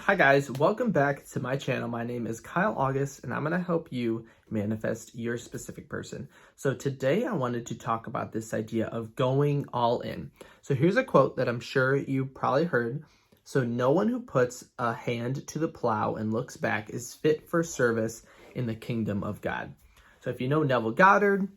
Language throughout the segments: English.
Hi guys, welcome back to my channel. My name is Kyle August and I'm going to help you manifest your specific person. So today I wanted to talk about this idea of going all in. So here's a quote that I'm sure you probably heard. So no one who puts a hand to the plow and looks back is fit for service in the kingdom of God. So if you know Neville Goddard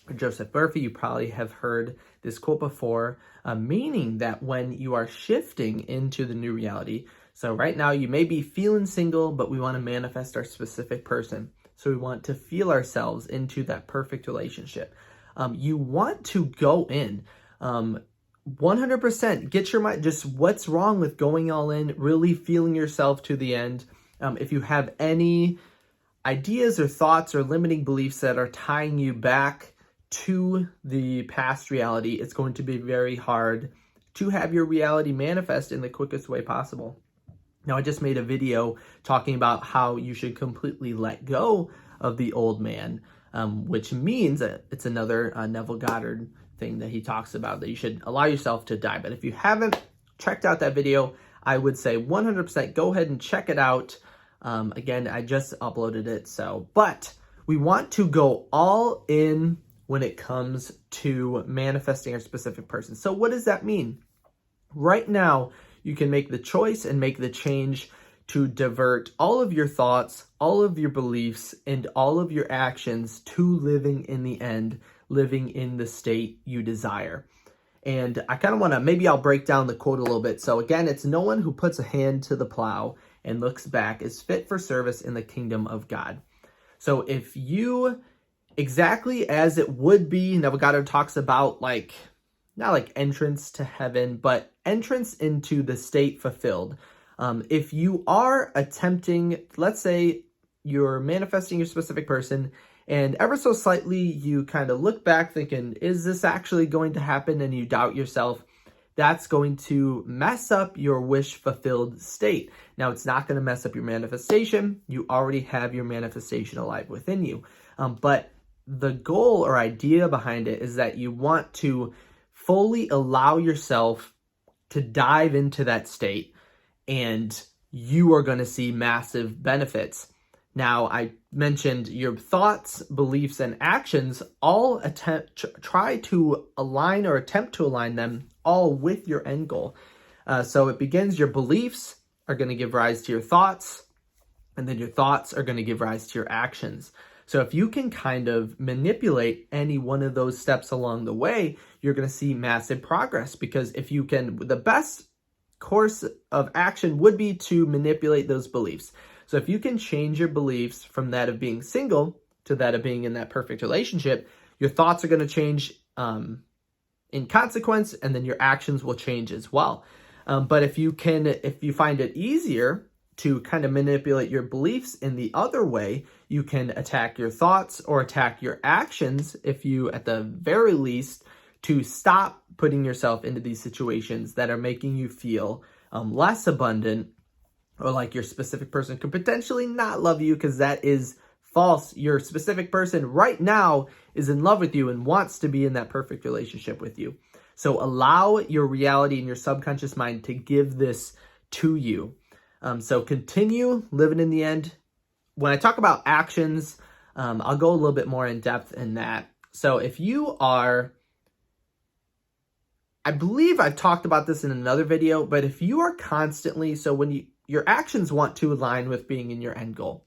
or Joseph Murphy, you probably have heard this quote before, meaning that when you are shifting into the new reality, so right now you may be feeling single, but we want to manifest our specific person. So we want to feel ourselves into that perfect relationship. You want to go in 100%. Get your mind, just what's wrong with going all in, really feeling yourself to the end. If you have any ideas or thoughts or limiting beliefs that are tying you back to the past reality, it's going to be very hard to have your reality manifest in the quickest way possible. Now, I just made a video talking about how you should completely let go of the old man, which means that it's another Neville Goddard thing that he talks about, that you should allow yourself to die. But if you haven't checked out that video, I would say 100% go ahead and check it out. Again, I just uploaded it. But we want to go all in when it comes to manifesting our specific person. So what does that mean? Right now, you can make the choice and make the change to divert all of your thoughts, all of your beliefs, and all of your actions to living in the end, living in the state you desire. And I kind of want to, maybe I'll break down the quote a little bit. So again, it's no one who puts a hand to the plow and looks back is fit for service in the kingdom of God. So if you, exactly as it would be, Neville Goddard talks about not like entrance to heaven, but entrance into the state fulfilled. If you are attempting, let's say you're manifesting your specific person and ever so slightly you kind of look back thinking, is this actually going to happen? And you doubt yourself, that's going to mess up your wish fulfilled state. Now, it's not going to mess up your manifestation. You already have your manifestation alive within you. But the goal or idea behind it is that you want to fully allow yourself to dive into that state, and you are going to see massive benefits. Now, I mentioned your thoughts, beliefs, and actions all try to align or attempt to align them all with your end goal. So it begins, your beliefs are going to give rise to your thoughts, and then your thoughts are going to give rise to your actions. So if you can kind of manipulate any one of those steps along the way, you're going to see massive progress, because if you can, the best course of action would be to manipulate those beliefs. So if you can change your beliefs from that of being single to that of being in that perfect relationship, your thoughts are going to change in consequence, and then your actions will change as well. But if you find it easier to kind of manipulate your beliefs in the other way, you can attack your thoughts or attack your actions, if you, at the very least, to stop putting yourself into these situations that are making you feel less abundant, or like your specific person could potentially not love you, because that is false. Your specific person right now is in love with you and wants to be in that perfect relationship with you. So allow your reality and your subconscious mind to give this to you. So continue living in the end. When I talk about actions, I'll go a little bit more in depth in that. So if you are, I believe I've talked about this in another video, but if you are constantly, so when your actions want to align with being in your end goal.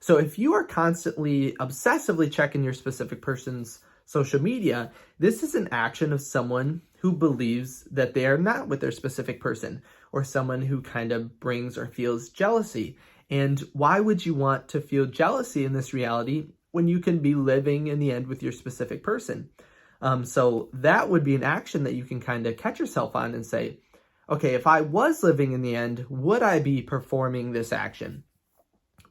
So if you are constantly obsessively checking your specific person's social media, this is an action of someone who believes that they are not with their specific person, or someone who kind of brings or feels jealousy. And why would you want to feel jealousy in this reality when you can be living in the end with your specific person? So that would be an action that you can kind of catch yourself on and say, okay, if I was living in the end, would I be performing this action?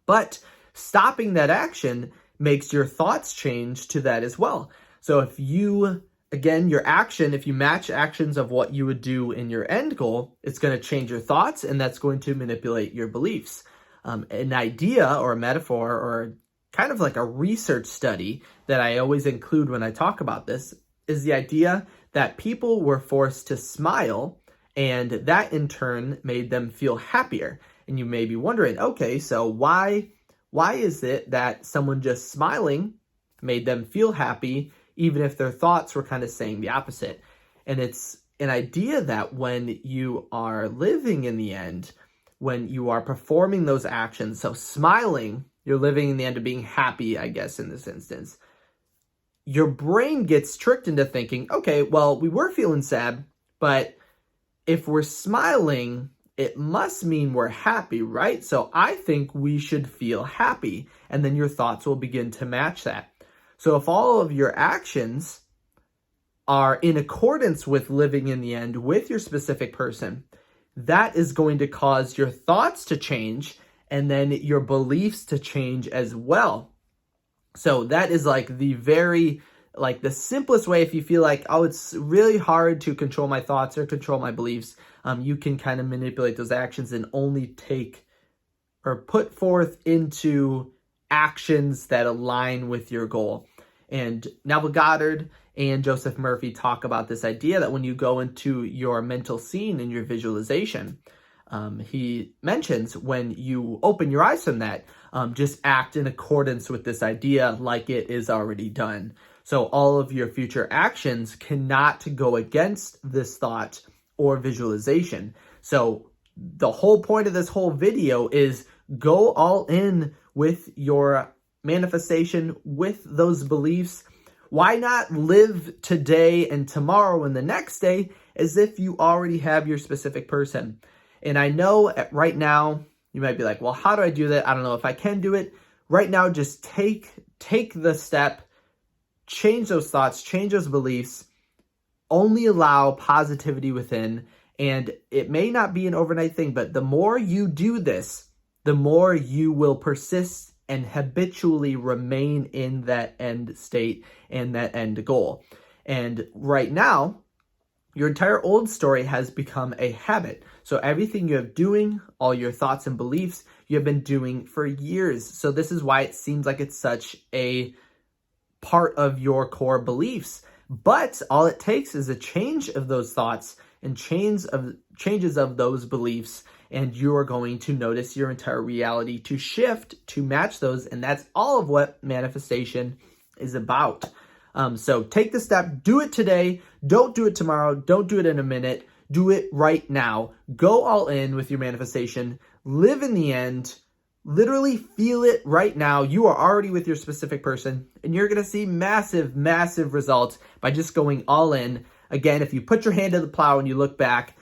But stopping that action makes your thoughts change to that as well. So if you, again, your action, if you match actions of what you would do in your end goal, it's going to change your thoughts, and that's going to manipulate your beliefs. An idea or a metaphor or kind of like a research study that I always include when I talk about this is the idea that people were forced to smile, and that in turn made them feel happier. And you may be wondering, okay, so why is it that someone just smiling made them feel happy, even if their thoughts were kind of saying the opposite? And it's an idea that when you are living in the end, when you are performing those actions, so smiling, you're living in the end of being happy, I guess, in this instance, your brain gets tricked into thinking, okay, well, we were feeling sad, but if we're smiling, it must mean we're happy, right? So I think we should feel happy. And then your thoughts will begin to match that. So if all of your actions are in accordance with living in the end with your specific person, that is going to cause your thoughts to change and then your beliefs to change as well. So that is like the simplest way. If you feel like, oh, it's really hard to control my thoughts or control my beliefs, you can kind of manipulate those actions and only take or put forth into actions that align with your goal. And Neville Goddard and Joseph Murphy talk about this idea that when you go into your mental scene and your visualization, he mentions when you open your eyes from that, just act in accordance with this idea like it is already done. So all of your future actions cannot go against this thought or visualization. So the whole point of this whole video is go all in with your manifestation, with those beliefs. Why not live today and tomorrow and the next day as if you already have your specific person? And I know right now you might be like, well, how do I do that? I don't know if I can do it. Right now, just take the step, change those thoughts, change those beliefs, only allow positivity within. And it may not be an overnight thing, but the more you do this, the more you will persist and habitually remain in that end state and that end goal. And right now, your entire old story has become a habit. So everything you have doing, all your thoughts and beliefs, you have been doing for years. So this is why it seems like it's such a part of your core beliefs. But all it takes is a change of those thoughts and changes of those beliefs, and you are going to notice your entire reality to shift to match those. And that's all of what manifestation is about. So take the step, do it today. Don't do it tomorrow. Don't do it in a minute. Do it right now. Go all in with your manifestation. Live in the end. Literally feel it right now. You are already with your specific person, and you're going to see massive, massive results by just going all in. Again, if you put your hand to the plow and you look back,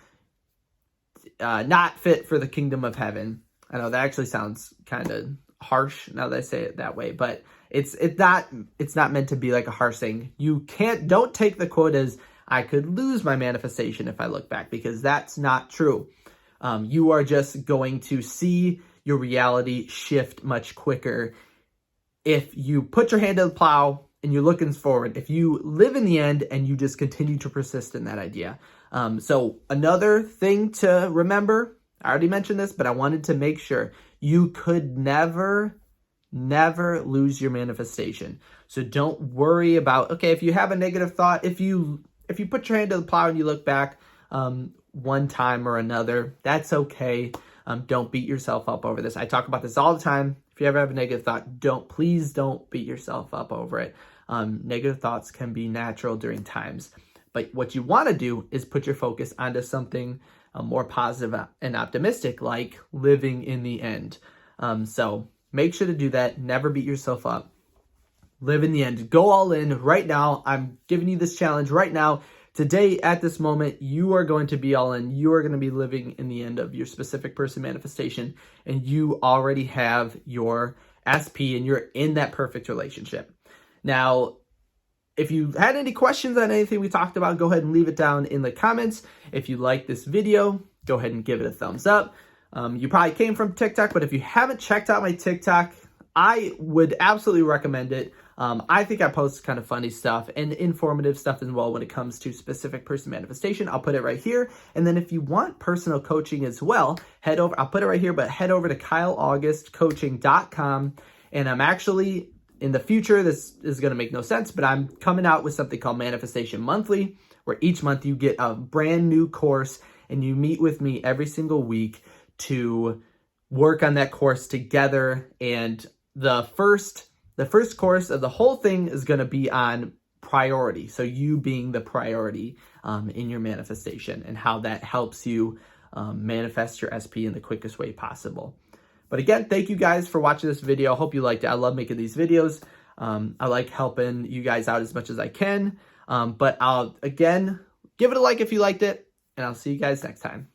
not fit for the kingdom of heaven. I know that actually sounds kind of harsh now that I say it that way, but it's not meant to be like a harsh thing. Don't take the quote as I could lose my manifestation if I look back, because that's not true. You are just going to see your reality shift much quicker if you put your hand to the plow and you're looking forward. If you live in the end and you just continue to persist in that idea. So another thing to remember, I already mentioned this, but I wanted to make sure you could never lose your manifestation. So don't worry about, okay, if you have a negative thought, if you put your hand to the plow and you look back one time or another, that's okay. Don't beat yourself up over this. I talk about this all the time. If you ever have a negative thought, please don't beat yourself up over it. Negative thoughts can be natural during times. But what you want to do is put your focus onto something more positive and optimistic, like living in the end. So make sure to do that. Never beat yourself up. Live in the end. Go all in right now. I'm giving you this challenge right now. Today, at this moment, you are going to be all in. You are going to be living in the end of your specific person manifestation, and you already have your SP, and you're in that perfect relationship. Now, if you had any questions on anything we talked about, go ahead and leave it down in the comments. If you like this video, go ahead and give it a thumbs up. You probably came from TikTok, but if you haven't checked out my TikTok, I would absolutely recommend it. I think I post kind of funny stuff and informative stuff as well when it comes to specific person manifestation. I'll put it right here. And then if you want personal coaching as well, I'll put it right here, but head over to kyleaugustcoaching.com. And I'm actually, in the future, this is going to make no sense, but I'm coming out with something called Manifestation Monthly, where each month you get a brand new course and you meet with me every single week to work on that course together. And the first course of the whole thing is going to be on priority. So you being the priority in your manifestation, and how that helps you manifest your SP in the quickest way possible. But again, thank you guys for watching this video. I hope you liked it. I love making these videos. I like helping you guys out as much as I can. But I'll, again, give it a like if you liked it, and I'll see you guys next time.